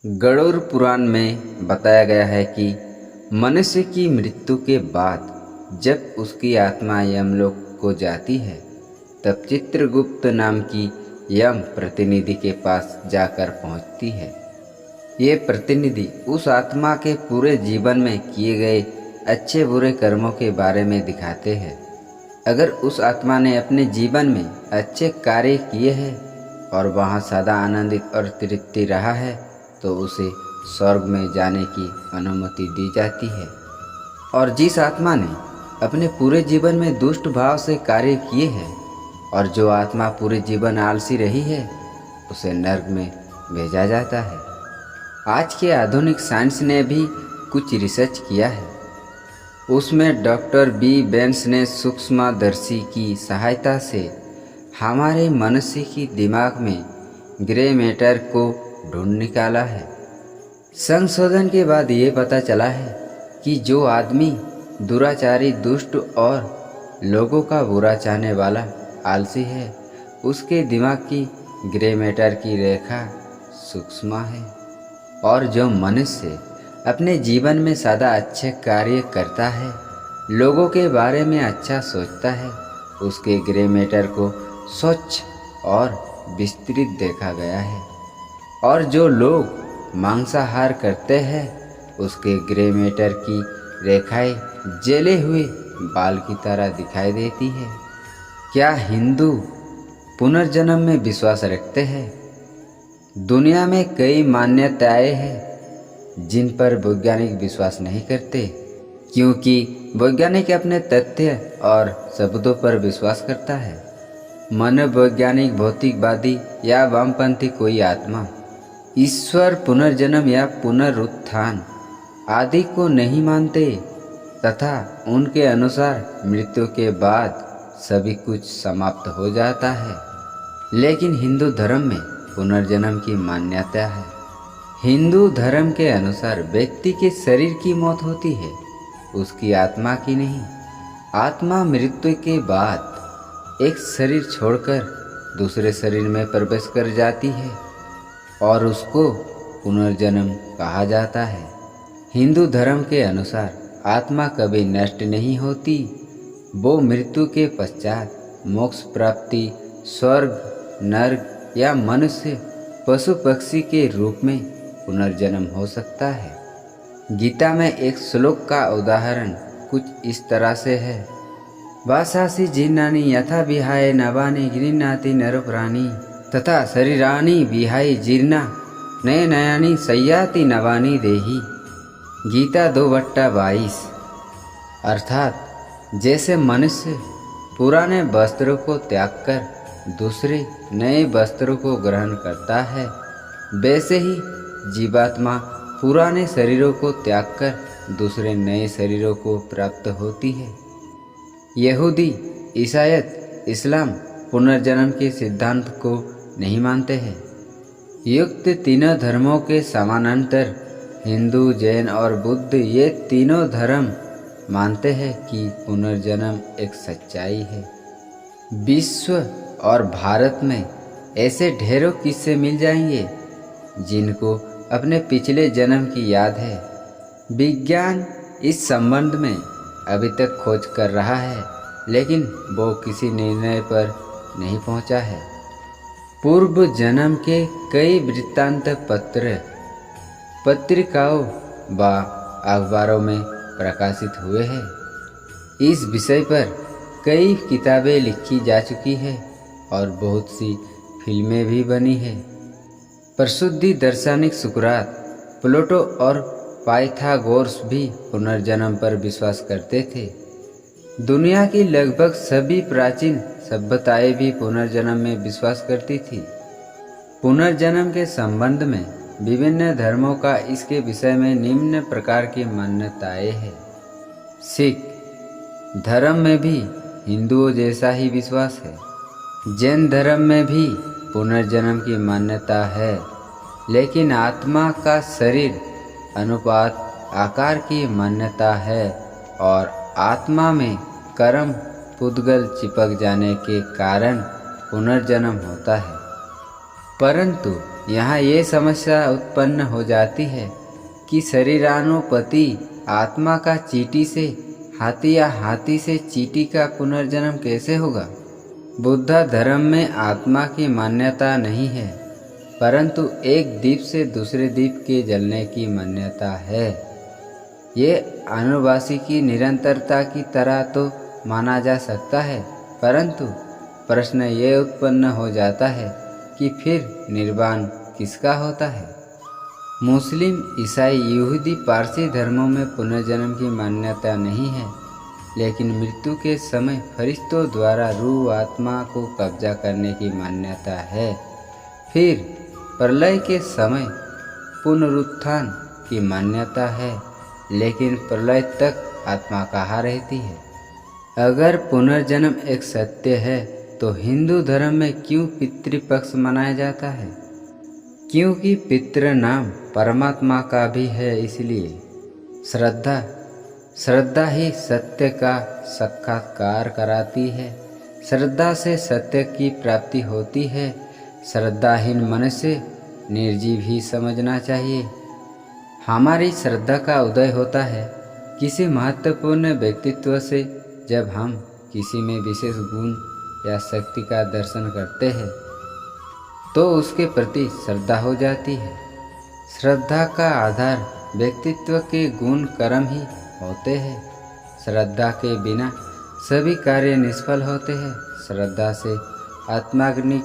गरुड़ पुराण में बताया गया है कि मनुष्य की मृत्यु के बाद जब उसकी आत्मा यमलोक को जाती है तब चित्रगुप्त नाम की यम प्रतिनिधि के पास जाकर पहुंचती है। ये प्रतिनिधि उस आत्मा के पूरे जीवन में किए गए अच्छे बुरे कर्मों के बारे में दिखाते हैं। अगर उस आत्मा ने अपने जीवन में अच्छे कार्य किए हैं और वहाँ सदा आनंदित और तृप्ति रहा है तो उसे स्वर्ग में जाने की अनुमति दी जाती है। और जिस आत्मा ने अपने पूरे जीवन में दुष्ट भाव से कार्य किए हैं और जो आत्मा पूरे जीवन आलसी रही है उसे नर्क में भेजा जाता है। आज के आधुनिक साइंस ने भी कुछ रिसर्च किया है। उसमें डॉक्टर बी बेंस ने सूक्ष्मदर्शी की सहायता से हमारे मनुष्य की दिमाग में ग्रे मैटर को ढूंढ निकाला है। संशोधन के बाद ये पता चला है कि जो आदमी दुराचारी, दुष्ट और लोगों का बुरा चाहने वाला आलसी है उसके दिमाग की ग्रे मैटर की रेखा सूक्ष्म है। और जो मनुष्य अपने जीवन में सदा अच्छे कार्य करता है, लोगों के बारे में अच्छा सोचता है, उसके ग्रे मैटर को स्वच्छ और विस्तृत देखा गया है। और जो लोग मांसाहार करते हैं उसके ग्रे मैटर की रेखाएं जले हुए बाल की तरह दिखाई देती है। क्या हिंदू पुनर्जन्म में विश्वास रखते हैं? दुनिया में कई मान्यताएं हैं जिन पर वैज्ञानिक विश्वास नहीं करते, क्योंकि वैज्ञानिक अपने तथ्य और शब्दों पर विश्वास करता है। मनोवैज्ञानिक, भौतिकवादी या वामपंथी कोई आत्मा, ईश्वर, पुनर्जन्म या पुनरुत्थान आदि को नहीं मानते तथा उनके अनुसार मृत्यु के बाद सभी कुछ समाप्त हो जाता है। लेकिन हिंदू धर्म में पुनर्जन्म की मान्यता है। हिंदू धर्म के अनुसार व्यक्ति के शरीर की मौत होती है, उसकी आत्मा की नहीं। आत्मा मृत्यु के बाद एक शरीर छोड़कर दूसरे शरीर में प्रवेश कर जाती है और उसको पुनर्जन्म कहा जाता है। हिंदू धर्म के अनुसार आत्मा कभी नष्ट नहीं होती, वो मृत्यु के पश्चात मोक्ष प्राप्ति, स्वर्ग, नर्क या मनुष्य, पशु पक्षी के रूप में पुनर्जन्म हो सकता है। गीता में एक श्लोक का उदाहरण कुछ इस तरह से है। वासासी जीर्णानि यथा विहाय नवानि गृह्णाति नरप्राणि तथा शरीराणि विहाय जीर्णा नये नयानि संयाति नवानि देहि। गीता 2:22। अर्थात जैसे मनुष्य पुराने वस्त्रों को त्याग कर दूसरे नए वस्त्रों को ग्रहण करता है, वैसे ही जीवात्मा पुराने शरीरों को त्याग कर दूसरे नए शरीरों को प्राप्त होती है। यहूदी, ईसाईयत, इस्लाम पुनर्जन्म के सिद्धांत को नहीं मानते हैं। युक्त तीनों धर्मों के समानांतर हिंदू, जैन और बुद्ध ये तीनों धर्म मानते हैं कि पुनर्जन्म एक सच्चाई है। विश्व और भारत में ऐसे ढेरों किस्से मिल जाएंगे जिनको अपने पिछले जन्म की याद है। विज्ञान इस संबंध में अभी तक खोज कर रहा है, लेकिन वो किसी निर्णय पर नहीं पहुंचा है। पूर्व जन्म के कई वृत्तांत पत्रिकाओं व अखबारों में प्रकाशित हुए हैं। इस विषय पर कई किताबें लिखी जा चुकी है और बहुत सी फिल्में भी बनी है। प्रसिद्ध दार्शनिक सुकरात, प्लेटो और पाइथागोरस भी पुनर्जन्म पर विश्वास करते थे। दुनिया की लगभग सभी प्राचीन सभ्यताएं भी पुनर्जन्म में विश्वास करती थी। पुनर्जन्म के संबंध में विभिन्न धर्मों का इसके विषय में निम्न प्रकार की मान्यताएं हैं। सिख धर्म में भी हिंदुओं जैसा ही विश्वास है। जैन धर्म में भी पुनर्जन्म की मान्यता है, लेकिन आत्मा का शरीर अनुपात आकार की मान्यता है और आत्मा में कर्म पुद्गल चिपक जाने के कारण पुनर्जन्म होता है। परंतु यहाँ ये समस्या उत्पन्न हो जाती है कि शरीरानुपति आत्मा का चींटी से हाथी या हाथी से चींटी का पुनर्जन्म कैसे होगा। बुद्ध धर्म में आत्मा की मान्यता नहीं है, परंतु एक द्वीप से दूसरे द्वीप के जलने की मान्यता है। ये अनुवासी की निरंतरता की तरह तो माना जा सकता है, परंतु प्रश्न ये उत्पन्न हो जाता है कि फिर निर्वाण किसका होता है। मुस्लिम, ईसाई, यहूदी, पारसी धर्मों में पुनर्जन्म की मान्यता नहीं है, लेकिन मृत्यु के समय फरिश्तों द्वारा रूह आत्मा को कब्जा करने की मान्यता है। फिर प्रलय के समय पुनरुत्थान की मान्यता है, लेकिन प्रलय तक आत्मा कहाँ रहती है। अगर पुनर्जन्म एक सत्य है तो हिंदू धर्म में क्यों पितृपक्ष मनाया जाता है। क्योंकि पितृ नाम परमात्मा का भी है, इसलिए श्रद्धा ही सत्य का साक्षात्कार कराती है। श्रद्धा से सत्य की प्राप्ति होती है। श्रद्धाहीन मनुष्य निर्जीव ही समझना चाहिए। हमारी श्रद्धा का उदय होता है किसी महत्वपूर्ण व्यक्तित्व से। जब हम किसी में विशेष गुण या शक्ति का दर्शन करते हैं तो उसके प्रति श्रद्धा हो जाती है। श्रद्धा का आधार व्यक्तित्व के गुण कर्म ही होते हैं। श्रद्धा के बिना सभी कार्य निष्फल होते हैं। श्रद्धा से आत्माग्नि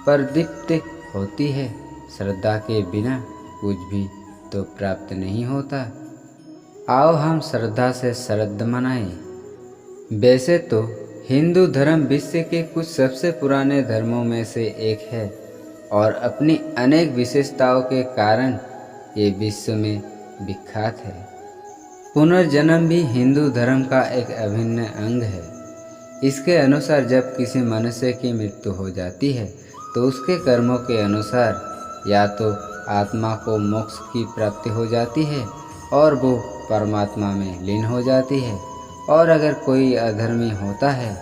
प्रदीप्त होती है। श्रद्धा के बिना कुछ भी तो प्राप्त नहीं होता। आओ हम श्रद्धा से श्रद्धा मनाएं। वैसे तो हिंदू धर्म विश्व के कुछ सबसे पुराने धर्मों में से एक है और अपनी अनेक विशेषताओं के कारण ये विश्व में विख्यात है। पुनर्जन्म भी हिंदू धर्म का एक अभिन्न अंग है। इसके अनुसार जब किसी मनुष्य की मृत्यु हो जाती है तो उसके कर्मों के अनुसार या तो आत्मा को मोक्ष की प्राप्ति हो जाती है और वो परमात्मा में लीन हो जाती है, और अगर कोई अधर्मी होता है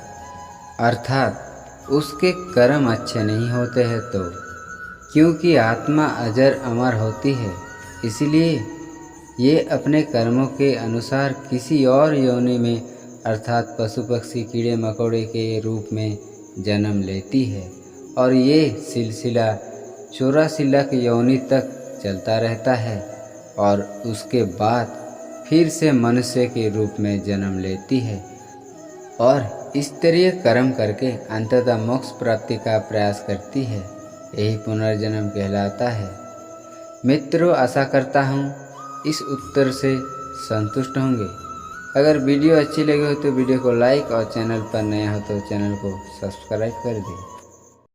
अर्थात उसके कर्म अच्छे नहीं होते हैं तो क्योंकि आत्मा अजर अमर होती है, इसलिए ये अपने कर्मों के अनुसार किसी और योनि में अर्थात पशु पक्षी कीड़े मकोड़े के रूप में जन्म लेती है और ये सिलसिला 84 लाख योनि तक चलता रहता है और उसके बाद फिर से मनुष्य के रूप में जन्म लेती है और स्तरीय कर्म करके अंततः मोक्ष प्राप्ति का प्रयास करती है। यही पुनर्जन्म कहलाता है। मित्रों, आशा करता हूँ इस उत्तर से संतुष्ट होंगे। अगर वीडियो अच्छी लगी हो तो वीडियो को लाइक और चैनल पर नया हो तो चैनल को सब्सक्राइब कर दें।